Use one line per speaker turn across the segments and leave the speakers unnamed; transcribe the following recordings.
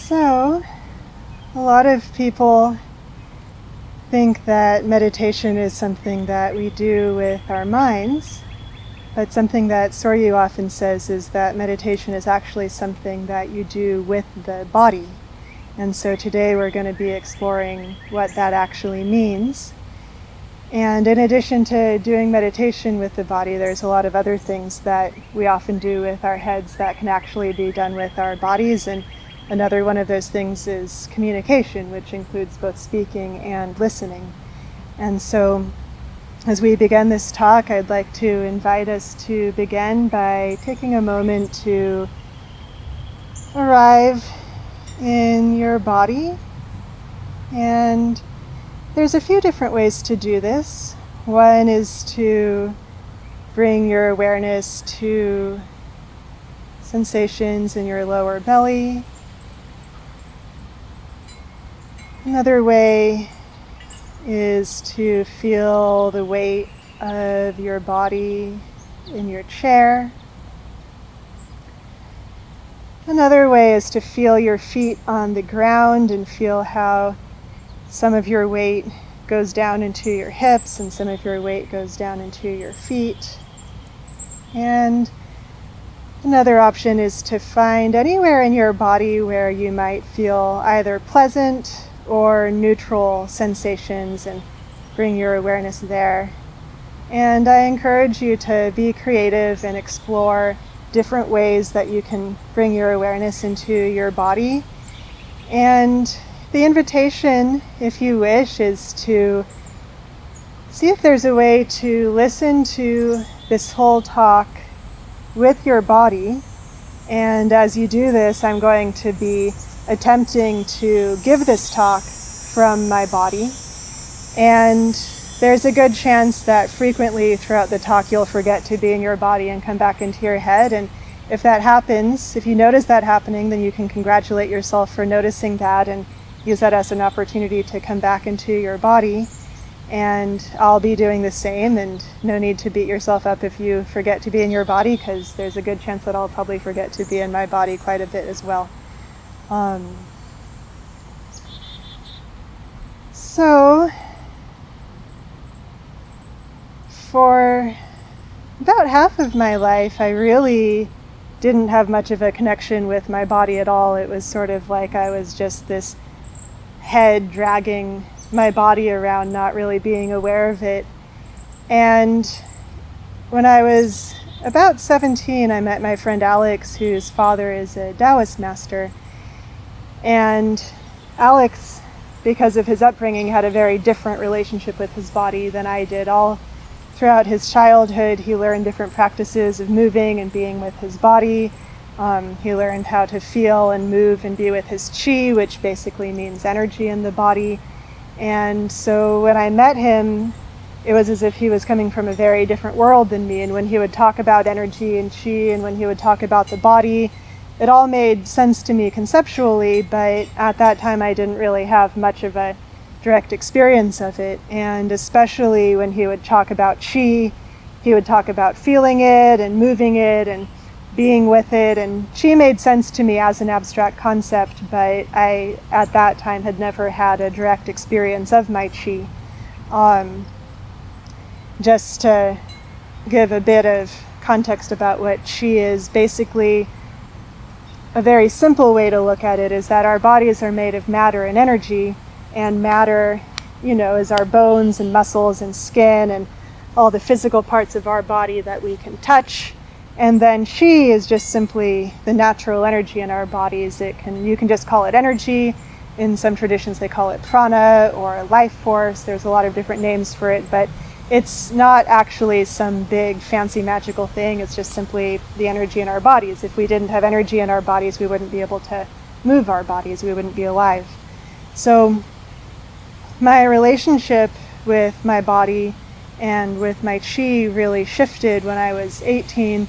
So, a lot of people think that meditation is something that we do with our minds, but something that Soryu often says is that meditation is actually something that you do with the body. And so today we're going to be exploring what that actually means. And in addition to doing meditation with the body, there's a lot of other things that we often do with our heads that can actually be done with our bodies. And another one of those things is communication, which includes both speaking and listening. And so as we begin this talk, I'd like to invite us to begin by taking a moment to arrive in your body. And there's a few different ways to do this. One is to bring your awareness to sensations in your lower belly. Another way is to feel the weight of your body in your chair. Another way is to feel your feet on the ground and feel how some of your weight goes down into your hips and some of your weight goes down into your feet. And another option is to find anywhere in your body where you might feel either pleasant or neutral sensations and bring your awareness there. And I encourage you to be creative and explore different ways that you can bring your awareness into your body. And the invitation, if you wish, is to see if there's a way to listen to this whole talk with your body. And as you do this, I'm going to be attempting to give this talk from my body. And there's a good chance that frequently throughout the talk you'll forget to be in your body and come back into your head. And if that happens, if you notice that happening, then you can congratulate yourself for noticing that and use that as an opportunity to come back into your body. And I'll be doing the same, and no need to beat yourself up if you forget to be in your body, because there's a good chance that I'll probably forget to be in my body quite a bit as well. So, for about half of my life, I really didn't have much of a connection with my body at all. It was sort of like I was just this head dragging my body around, not really being aware of it. And when I was about 17, I met my friend Alex, whose father is a Taoist master. And Alex, because of his upbringing, had a very different relationship with his body than I did. All throughout his childhood, he learned different practices of moving and being with his body. He learned how to feel and move and be with his chi, which basically means energy in the body. And so when I met him, it was as if he was coming from a very different world than me. And when he would talk about energy and chi, and when he would talk about the body, it all made sense to me conceptually, but at that time I didn't really have much of a direct experience of it. And especially when he would talk about chi, he would talk about feeling it and moving it and being with it, and chi made sense to me as an abstract concept, but I at that time had never had a direct experience of my chi. Just to give a bit of context about what chi is, basically a very simple way to look at it is that our bodies are made of matter and energy, and matter, is our bones and muscles and skin and all the physical parts of our body that we can touch. And then chi is just simply the natural energy in our bodies. You can just call it energy. In some traditions they call it prana or life force. There's a lot of different names for it, but it's not actually some big fancy magical thing. It's just simply the energy in our bodies. If we didn't have energy in our bodies, we wouldn't be able to move our bodies. We wouldn't be alive. So my relationship with my body and with my chi really shifted when I was 18.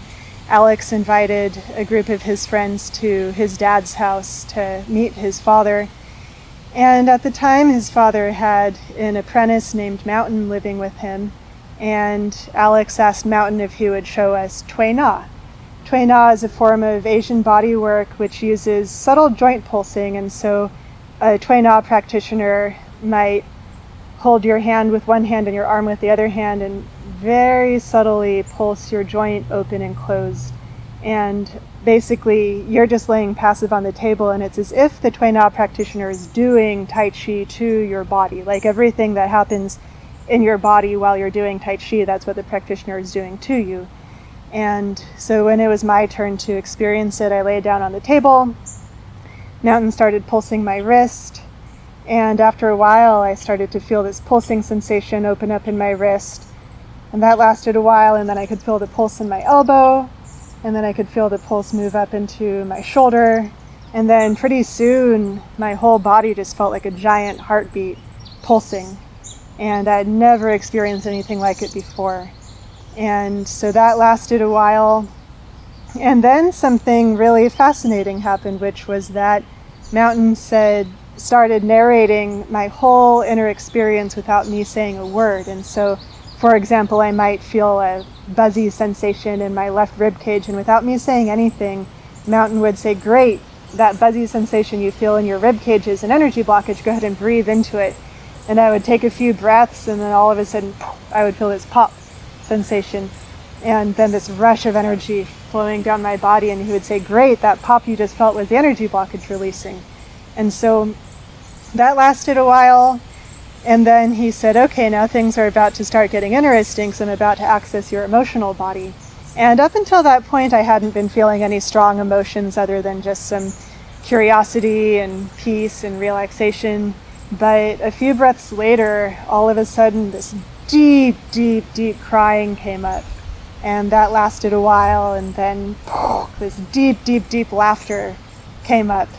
Alex invited a group of his friends to his dad's house to meet his father. And at the time, his father had an apprentice named Mountain living with him. And Alex asked Mountain if he would show us Tui Na. Tui Na is a form of Asian body work which uses subtle joint pulsing, and so a Tui Na practitioner might hold your hand with one hand and your arm with the other hand and very subtly pulse your joint open and closed. And basically, you're just laying passive on the table, and it's as if the Tui Na practitioner is doing Tai Chi to your body. Like everything that happens in your body while you're doing Tai Chi, that's what the practitioner is doing to you. And so when it was my turn to experience it, I lay down on the table. Mountain started pulsing my wrist. And after a while, I started to feel this pulsing sensation open up in my wrist. And that lasted a while, and then I could feel the pulse in my elbow. And then I could feel the pulse move up into my shoulder. And then pretty soon, my whole body just felt like a giant heartbeat pulsing. And I'd never experienced anything like it before. And so that lasted a while. And then something really fascinating happened, which was that Mountain started narrating my whole inner experience without me saying a word. And so, for example, I might feel a buzzy sensation in my left rib cage, and without me saying anything, Mountain would say, "Great, that buzzy sensation you feel in your rib cage is an energy blockage. Go ahead and breathe into it." And I would take a few breaths, and then all of a sudden, I would feel this pop sensation, and then this rush of energy flowing down my body, and he would say, "Great, that pop you just felt was the energy blockage releasing." And so that lasted a while, and then he said, "Okay, now things are about to start getting interesting, so I'm about to access your emotional body." And up until that point, I hadn't been feeling any strong emotions other than just some curiosity and peace and relaxation. But a few breaths later, all of a sudden, this deep, deep, deep crying came up. And that lasted a while, and then this deep, deep, deep laughter came up.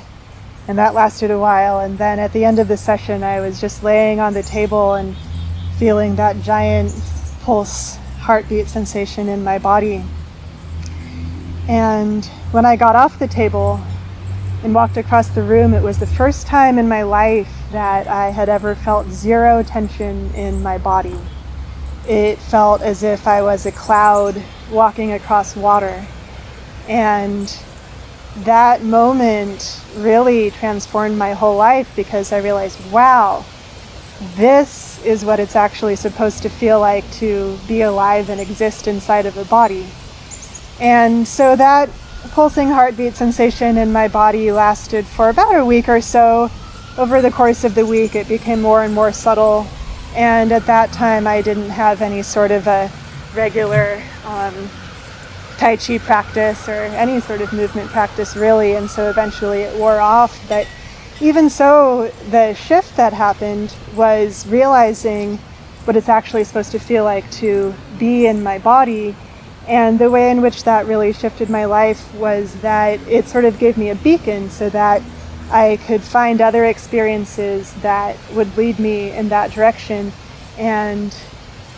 And that lasted a while, and then at the end of the session, I was just laying on the table and feeling that giant pulse heartbeat sensation in my body. And when I got off the table and walked across the room, it was the first time in my life that I had ever felt zero tension in my body. It felt as if I was a cloud walking across water. And that moment really transformed my whole life, because I realized, wow, this is what it's actually supposed to feel like to be alive and exist inside of a body. And so that pulsing heartbeat sensation in my body lasted for about a week or so. Over the course of the week, it became more and more subtle. And at that time, I didn't have any sort of a regular Tai Chi practice or any sort of movement practice, really. And so eventually it wore off. But even so, the shift that happened was realizing what it's actually supposed to feel like to be in my body. And the way in which that really shifted my life was that it sort of gave me a beacon so that I could find other experiences that would lead me in that direction. And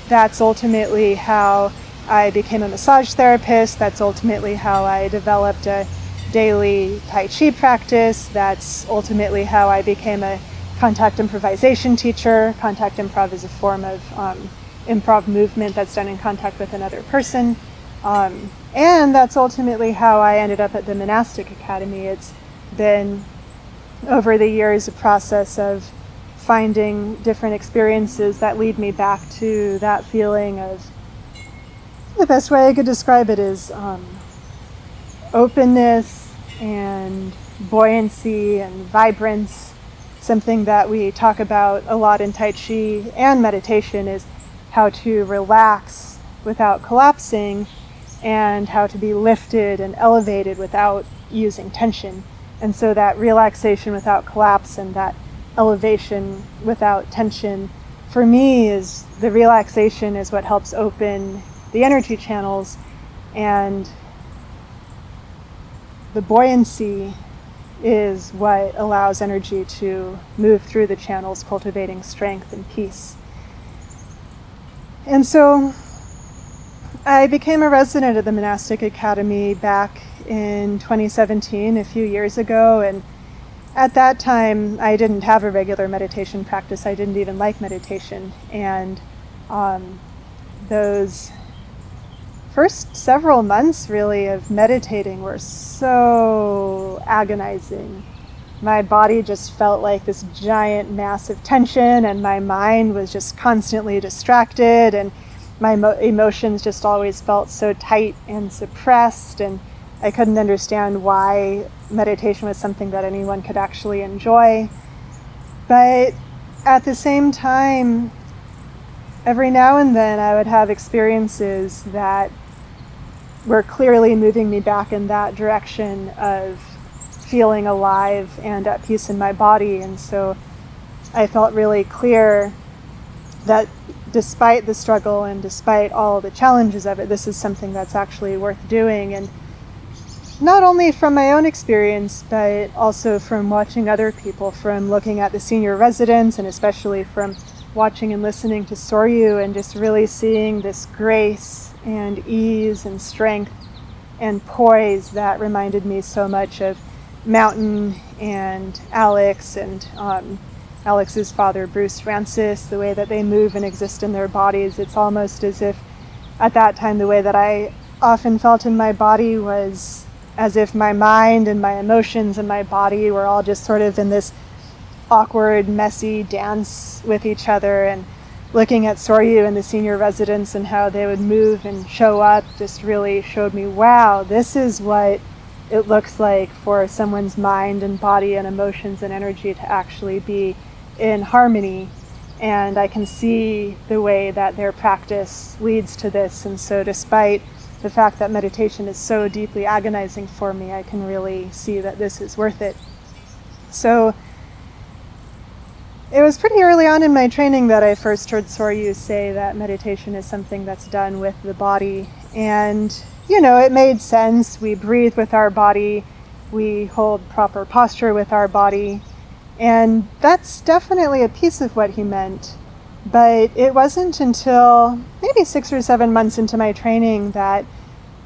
that's ultimately how I became a massage therapist. That's ultimately how I developed a daily Tai Chi practice. That's ultimately how I became a contact improvisation teacher. Contact improv is a form of improv movement that's done in contact with another person. And that's ultimately how I ended up at the Monastic Academy. It's been, over the years, a process of finding different experiences that lead me back to that feeling of, the best way I could describe it is openness and buoyancy and vibrance. Something that we talk about a lot in Tai Chi and meditation is how to relax without collapsing, and how to be lifted and elevated without using tension. And so that relaxation without collapse and that elevation without tension, for me, is the relaxation is what helps open the energy channels, and the buoyancy is what allows energy to move through the channels, cultivating strength and peace. And so I became a resident of the Monastic Academy back in 2017, a few years ago, and at that time I didn't have a regular meditation practice. I didn't even like meditation, and those first several months really of meditating were so agonizing. My body just felt like this giant mass of tension, and my mind was just constantly distracted, and my emotions just always felt so tight and suppressed, and I couldn't understand why meditation was something that anyone could actually enjoy. But at the same time, every now and then I would have experiences that were clearly moving me back in that direction of feeling alive and at peace in my body. And so I felt really clear that despite the struggle and despite all the challenges of it, this is something that's actually worth doing. And not only from my own experience, but also from watching other people, from looking at the senior residents, and especially from watching and listening to Soryu, and just really seeing this grace and ease and strength and poise that reminded me so much of Mountain and Alex and Alex's father, Bruce Francis, the way that they move and exist in their bodies. It's almost as if at that time the way that I often felt in my body was as if my mind and my emotions and my body were all just sort of in this awkward, messy dance with each other. And looking at Soryu and the senior residents and how they would move and show up just really showed me, wow, this is what it looks like for someone's mind and body and emotions and energy to actually be in harmony. And I can see the way that their practice leads to this. And so despite the fact that meditation is so deeply agonizing for me, I can really see that this is worth it. So it was pretty early on in my training that I first heard Soryu say that meditation is something that's done with the body. And, you know, it made sense. We breathe with our body. We hold proper posture with our body. And that's definitely a piece of what he meant. But it wasn't until maybe 6 or 7 months into my training that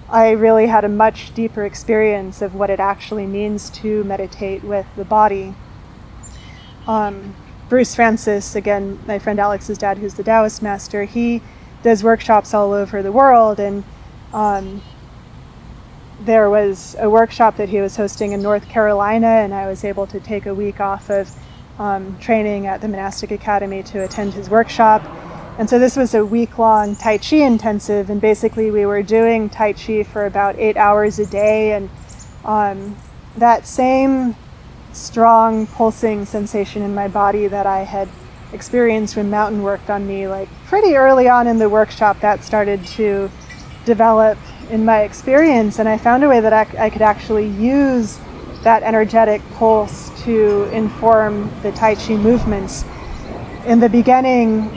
I really had a much deeper experience of what it actually means to meditate with the body. Bruce Francis, again, my friend Alex's dad, who's the Taoist master, he does workshops all over the world. And there was a workshop that he was hosting in North Carolina, and I was able to take a week off of training at the Monastic Academy to attend his workshop. And so this was a week-long Tai Chi intensive, and basically we were doing Tai Chi for about 8 hours a day, and that same strong pulsing sensation in my body that I had experienced when Mountain worked on me, like pretty early on in the workshop, that started to develop in my experience. And I found a way that I could actually use that energetic pulse to inform the Tai Chi movements. In the beginning,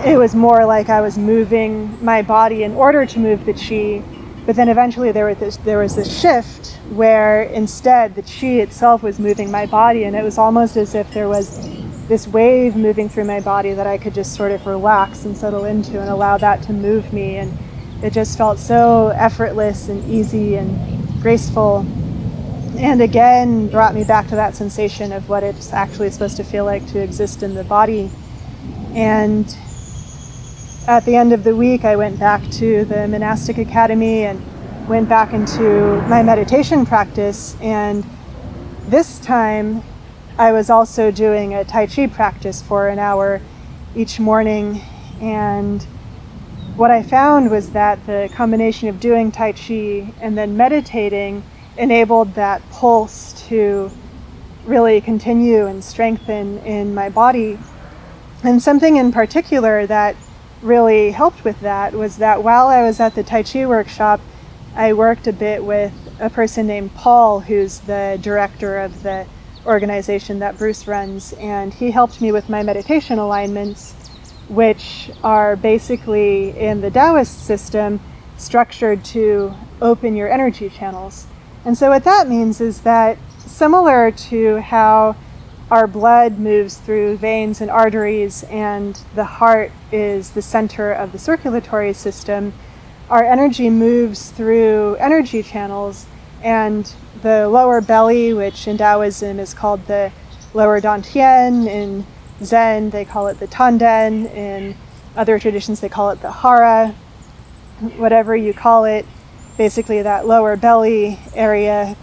it was more like I was moving my body in order to move the Chi, but then eventually there was this shift where instead the Chi itself was moving my body, and it was almost as if there was this wave moving through my body that I could just sort of relax and settle into and allow that to move me. And it just felt so effortless and easy and graceful. And again, brought me back to that sensation of what it's actually supposed to feel like to exist in the body. And at the end of the week, I went back to the Monastic Academy and went back into my meditation practice. And this time, I was also doing a Tai Chi practice for an hour each morning. And what I found was that the combination of doing Tai Chi and then meditating enabled that pulse to really continue and strengthen in my body. And something in particular that really helped with that was that while I was at the Tai Chi workshop, I worked a bit with a person named Paul, who's the director of the organization that Bruce runs, and he helped me with my meditation alignments, which are basically in the Taoist system structured to open your energy channels. And so what that means is that similar to how our blood moves through veins and arteries and the heart is the center of the circulatory system, our energy moves through energy channels, and the lower belly, which in Taoism is called the lower dantian, in Zen they call it the tanden, in other traditions they call it the hara. whatever you call it, basically that lower belly area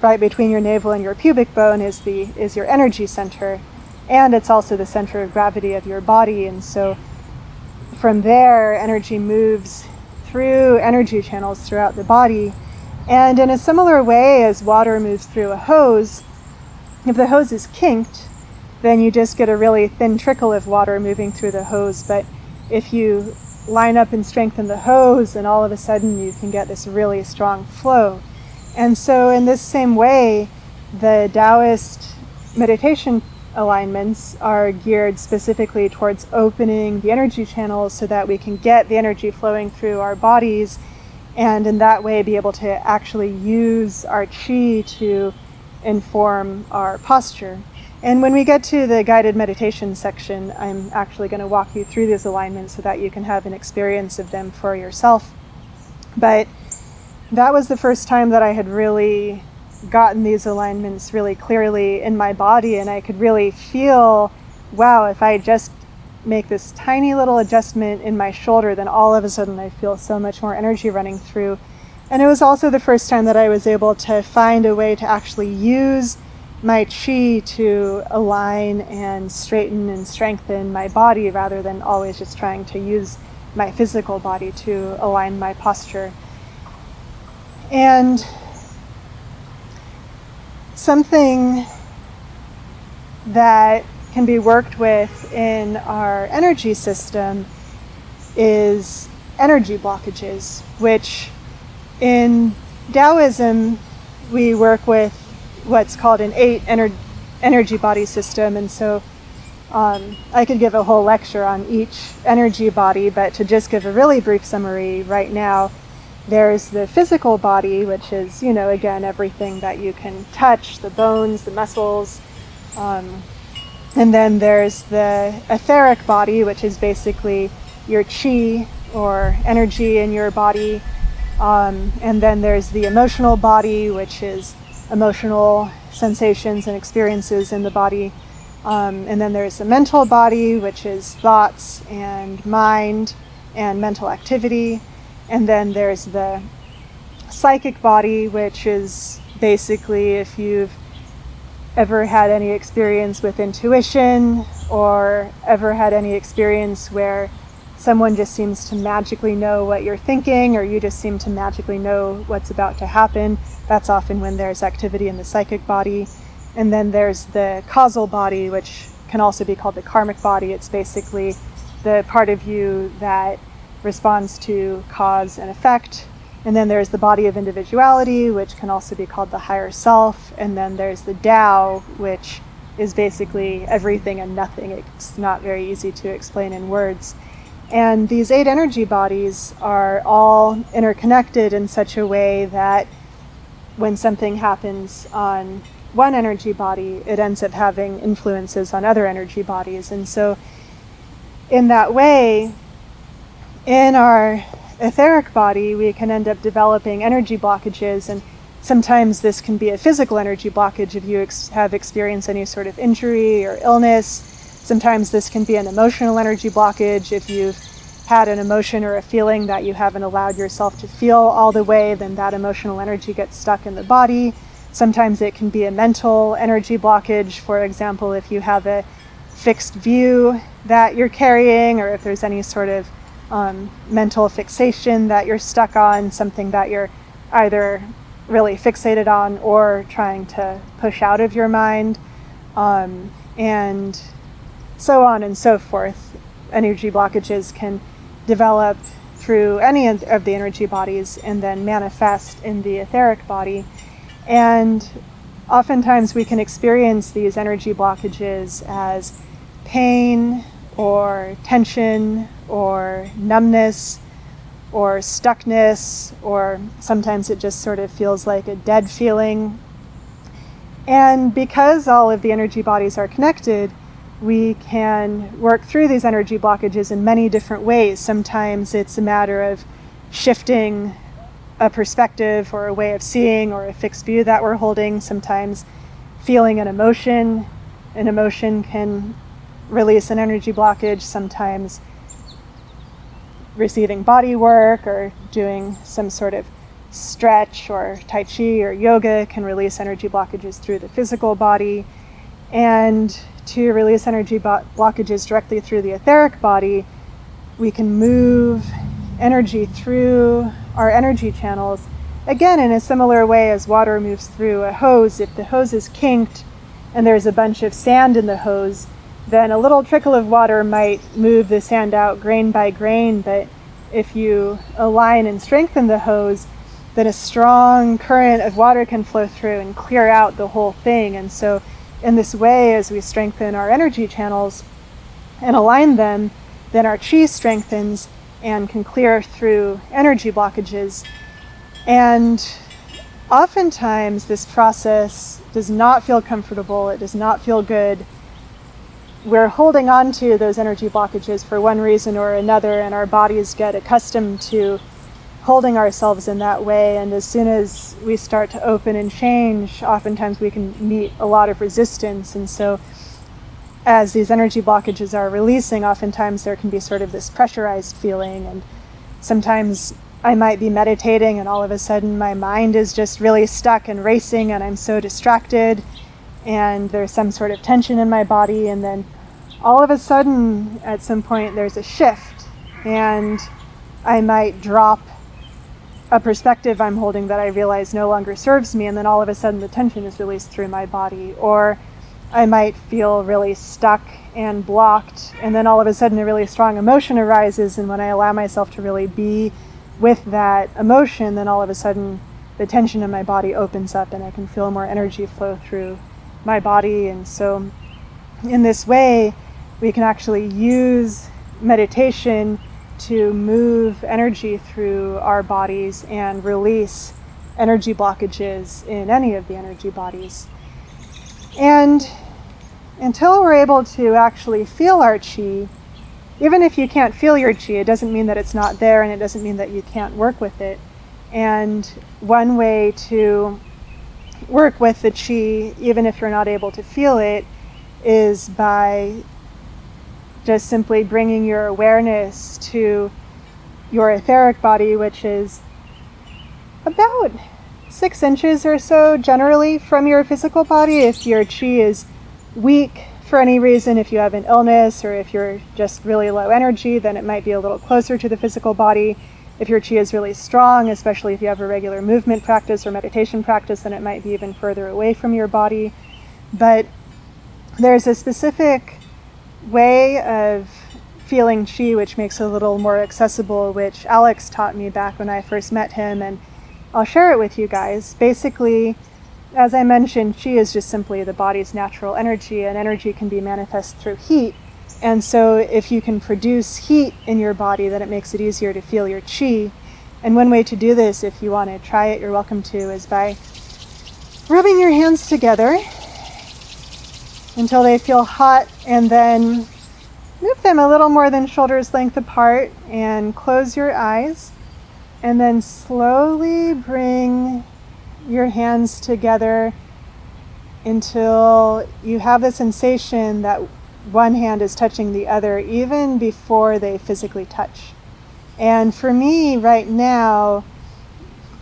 right between your navel and your pubic bone is your energy center, and it's also the center of gravity of your body. And so from there, energy moves through energy channels throughout the body. And in a similar way as water moves through a hose, if the hose is kinked, then you just get a really thin trickle of water moving through the hose. But if you line up and strengthen the hose, and all of a sudden you can get this really strong flow. And so in this same way, the Taoist meditation alignments are geared specifically towards opening the energy channels so that we can get the energy flowing through our bodies, and in that way be able to actually use our chi to inform our posture. And when we get to the guided meditation section, I'm actually going to walk you through these alignments so that you can have an experience of them for yourself. But that was the first time that I had really gotten these alignments really clearly in my body, and I could really feel, wow, if I just make this tiny little adjustment in my shoulder, then all of a sudden I feel so much more energy running through. And it was also the first time that I was able to find a way to actually use my chi to align and straighten and strengthen my body, rather than always just trying to use my physical body to align my posture. And something that can be worked with in our energy system is energy blockages, which in Taoism we work with what's called an 8 energy body system. And so I could give a whole lecture on each energy body, but to just give a really brief summary right now, there's the physical body, which is, again, everything that you can touch, the bones, the muscles. And then there's the etheric body, which is basically your chi or energy in your body. And then there's the emotional body, which is emotional sensations and experiences in the body. And then there's the mental body, which is thoughts and mind and mental activity. And then there's the psychic body, which is basically if you've ever had any experience with intuition, or ever had any experience where someone just seems to magically know what you're thinking, or you just seem to magically know what's about to happen. That's often when there's activity in the psychic body. And then there's the causal body, which can also be called the karmic body. It's basically the part of you that responds to cause and effect. And then there's the body of individuality, which can also be called the higher self. And then there's the Tao, which is basically everything and nothing. It's not very easy to explain in words. And these 8 energy bodies are all interconnected in such a way that when something happens on one energy body, it ends up having influences on other energy bodies. And so in that way, in our etheric body, we can end up developing energy blockages, and sometimes this can be a physical energy blockage if you have experienced any sort of injury or illness. Sometimes this can be an emotional energy blockage. If you've had an emotion or a feeling that you haven't allowed yourself to feel all the way, then that emotional energy gets stuck in the body. Sometimes it can be a mental energy blockage. For example, if you have a fixed view that you're carrying, or if there's any sort of mental fixation that you're stuck on, something that you're either really fixated on or trying to push out of your mind, and so on and so forth. Energy blockages can develop through any of the energy bodies and then manifest in the etheric body. And oftentimes we can experience these energy blockages as pain or tension or numbness or stuckness, or sometimes it just sort of feels like a dead feeling. And because all of the energy bodies are connected, we can work through these energy blockages in many different ways. Sometimes it's a matter of shifting a perspective or a way of seeing or a fixed view that we're holding. Sometimes feeling an emotion can release an energy blockage. Sometimes receiving body work or doing some sort of stretch or Tai Chi or yoga can release energy blockages through the physical body. And to release energy blockages directly through the etheric body, we can move energy through our energy channels, again in a similar way as water moves through a hose. If the hose is kinked and there's a bunch of sand in the hose, then a little trickle of water might move the sand out grain by grain, but if you align and strengthen the hose, then a strong current of water can flow through and clear out the whole thing. And so in this way, as we strengthen our energy channels and align them, then our chi strengthens and can clear through energy blockages. And oftentimes this process does not feel comfortable, it does not feel good. We're holding on to those energy blockages for one reason or another, and our bodies get accustomed to holding ourselves in that way. And as soon as we start to open and change, oftentimes we can meet a lot of resistance. And so as these energy blockages are releasing, oftentimes there can be sort of this pressurized feeling. And sometimes I might be meditating and all of a sudden my mind is just really stuck and racing and I'm so distracted, and there's some sort of tension in my body, and then all of a sudden at some point there's a shift and I might drop a perspective I'm holding that I realize no longer serves me, and then all of a sudden the tension is released through my body. Or I might feel really stuck and blocked, and then all of a sudden a really strong emotion arises, and when I allow myself to really be with that emotion, then all of a sudden the tension in my body opens up and I can feel more energy flow through my body. And so in this way we can actually use meditation to move energy through our bodies and release energy blockages in any of the energy bodies. And until we're able to actually feel our chi, even if you can't feel your chi, it doesn't mean that it's not there, and it doesn't mean that you can't work with it. And one way to work with the chi, even if you're not able to feel it, is by just simply bringing your awareness to your etheric body, which is about 6 inches or so generally from your physical body. If your chi is weak for any reason, if you have an illness or if you're just really low energy, then it might be a little closer to the physical body. If your chi is really strong, especially if you have a regular movement practice or meditation practice, then it might be even further away from your body. But there's a specific way of feeling chi which makes it a little more accessible, which Alex taught me back when I first met him, and I'll share it with you guys. Basically, as I mentioned, chi is just simply the body's natural energy, and energy can be manifest through heat. And so if you can produce heat in your body, then it makes it easier to feel your chi. And one way to do this, if you want to try it, you're welcome to, is by rubbing your hands together until they feel hot, and then move them a little more than shoulders length apart and close your eyes, and then slowly bring your hands together until you have the sensation that one hand is touching the other even before they physically touch. And for me right now,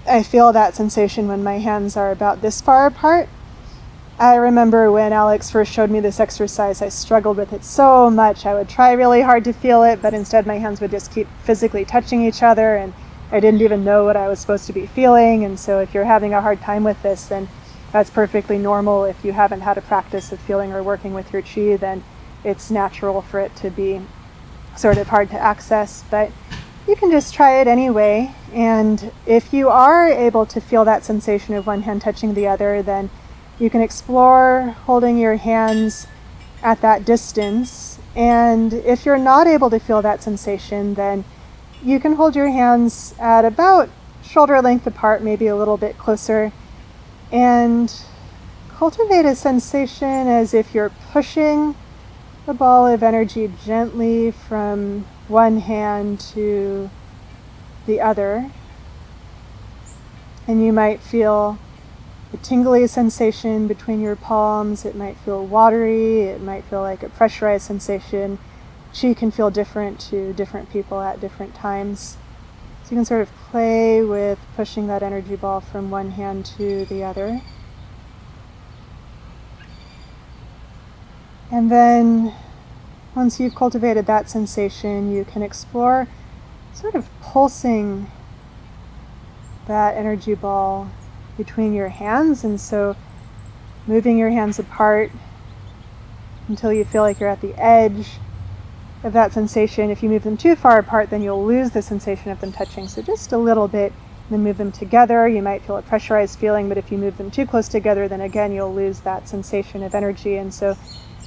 I feel that sensation when my hands are about this far apart. I remember when Alex first showed me this exercise, I struggled with it so much. I would try really hard to feel it, but instead my hands would just keep physically touching each other, and I didn't even know what I was supposed to be feeling. And so if you're having a hard time with this, then that's perfectly normal. If you haven't had a practice of feeling or working with your chi, then it's natural for it to be sort of hard to access. But you can just try it anyway. And if you are able to feel that sensation of one hand touching the other, then you can explore holding your hands at that distance. And if you're not able to feel that sensation, then you can hold your hands at about shoulder length apart, maybe a little bit closer, and cultivate a sensation as if you're pushing a ball of energy gently from one hand to the other. And you might feel a tingly sensation between your palms. It might feel watery. It might feel like a pressurized sensation. Qi can feel different to different people at different times. So you can sort of play with pushing that energy ball from one hand to the other. And then once you've cultivated that sensation, you can explore sort of pulsing that energy ball between your hands. And so moving your hands apart until you feel like you're at the edge of that sensation. If you move them too far apart, then you'll lose the sensation of them touching. So just a little bit, then move them together. You might feel a pressurized feeling, but if you move them too close together, then again, you'll lose that sensation of energy. And so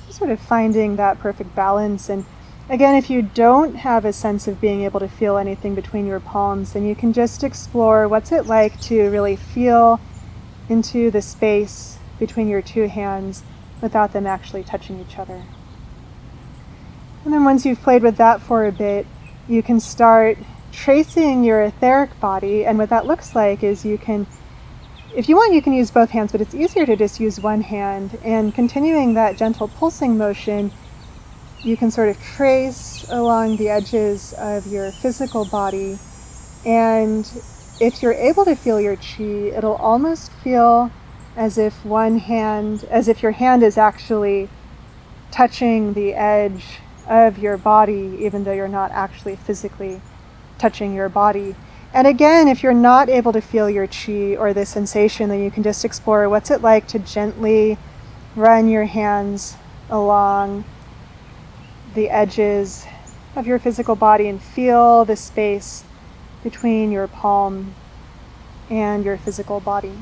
sort of finding that perfect balance. And again, if you don't have a sense of being able to feel anything between your palms, then you can just explore what's it like to really feel into the space between your two hands without them actually touching each other. And then once you've played with that for a bit, you can start tracing your etheric body. And what that looks like is you can, if you want, you can use both hands, but it's easier to just use one hand. And continuing that gentle pulsing motion, you can sort of trace along the edges of your physical body. And if you're able to feel your qi, it'll almost feel as if your hand is actually touching the edge of your body, even though you're not actually physically touching your body. And again, if you're not able to feel your qi or the sensation, then you can just explore what's it like to gently run your hands along the edges of your physical body and feel the space between your palm and your physical body.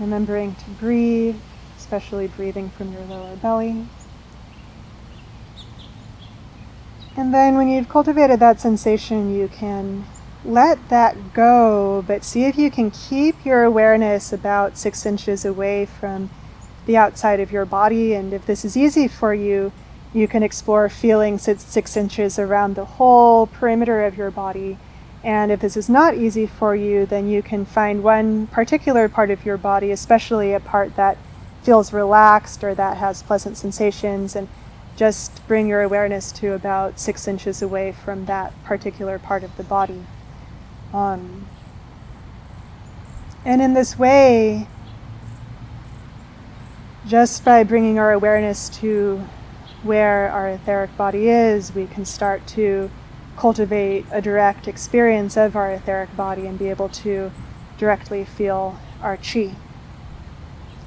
Remembering to breathe, especially breathing from your lower belly. And then when you've cultivated that sensation, you can let that go, but see if you can keep your awareness about 6 inches away from the outside of your body. And if this is easy for you, you can explore feeling 6 inches around the whole perimeter of your body. And if this is not easy for you, then you can find one particular part of your body, especially a part that feels relaxed or that has pleasant sensations, and just bring your awareness to about 6 inches away from that particular part of the body. And in this way, just by bringing our awareness to where our etheric body is, we can start to cultivate a direct experience of our etheric body and be able to directly feel our qi.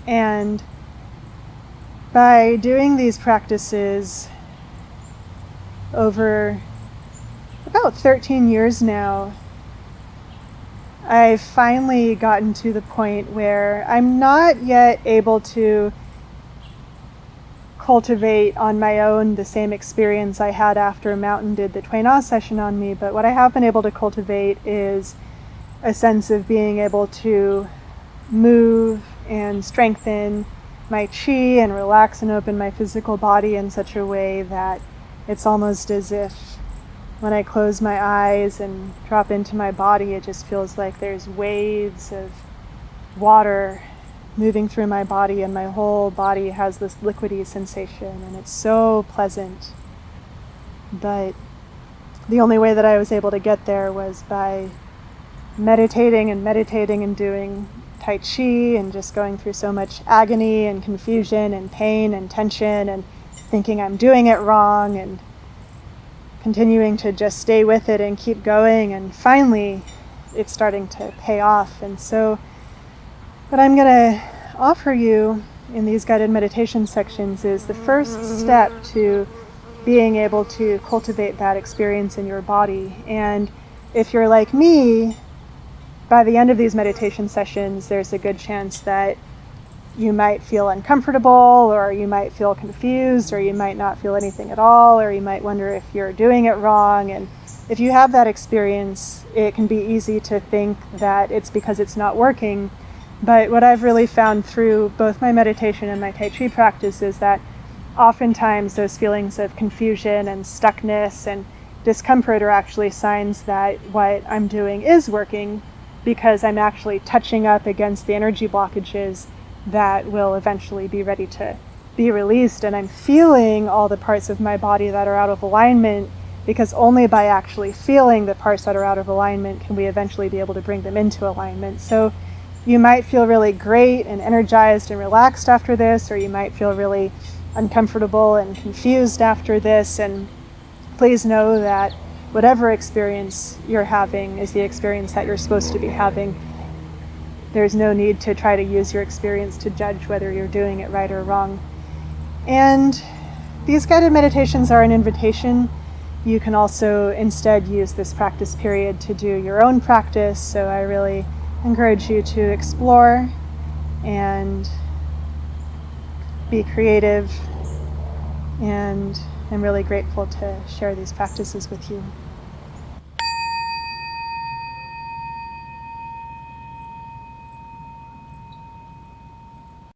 And by doing these practices over about 13 years now, I've finally gotten to the point where I'm not yet able to cultivate on my own the same experience I had after Mountain did the Twain-Ah session on me, but what I have been able to cultivate is a sense of being able to move and strengthen my qi and relax and open my physical body in such a way that it's almost as if when I close my eyes and drop into my body, it just feels like there's waves of water moving through my body, and my whole body has this liquidy sensation, and it's so pleasant. But the only way that I was able to get there was by meditating and doing Tai Chi and just going through so much agony and confusion and pain and tension and thinking I'm doing it wrong and continuing to just stay with it and keep going, and finally it's starting to pay off. And so what I'm going to offer you in these guided meditation sections is the first step to being able to cultivate that experience in your body. And if you're like me, by the end of these meditation sessions, there's a good chance that you might feel uncomfortable, or you might feel confused, or you might not feel anything at all, or you might wonder if you're doing it wrong. And if you have that experience, it can be easy to think that it's because it's not working. But what I've really found through both my meditation and my Tai Chi practice is that oftentimes those feelings of confusion and stuckness and discomfort are actually signs that what I'm doing is working, because I'm actually touching up against the energy blockages that will eventually be ready to be released. And I'm feeling all the parts of my body that are out of alignment, because only by actually feeling the parts that are out of alignment can we eventually be able to bring them into alignment. So you might feel really great and energized and relaxed after this, or you might feel really uncomfortable and confused after this. And please know that whatever experience you're having is the experience that you're supposed to be having. There's no need to try to use your experience to judge whether you're doing it right or wrong. And these guided meditations are an invitation. You can also instead use this practice period to do your own practice. So I really encourage you to explore and be creative. And I'm really grateful to share these practices with you.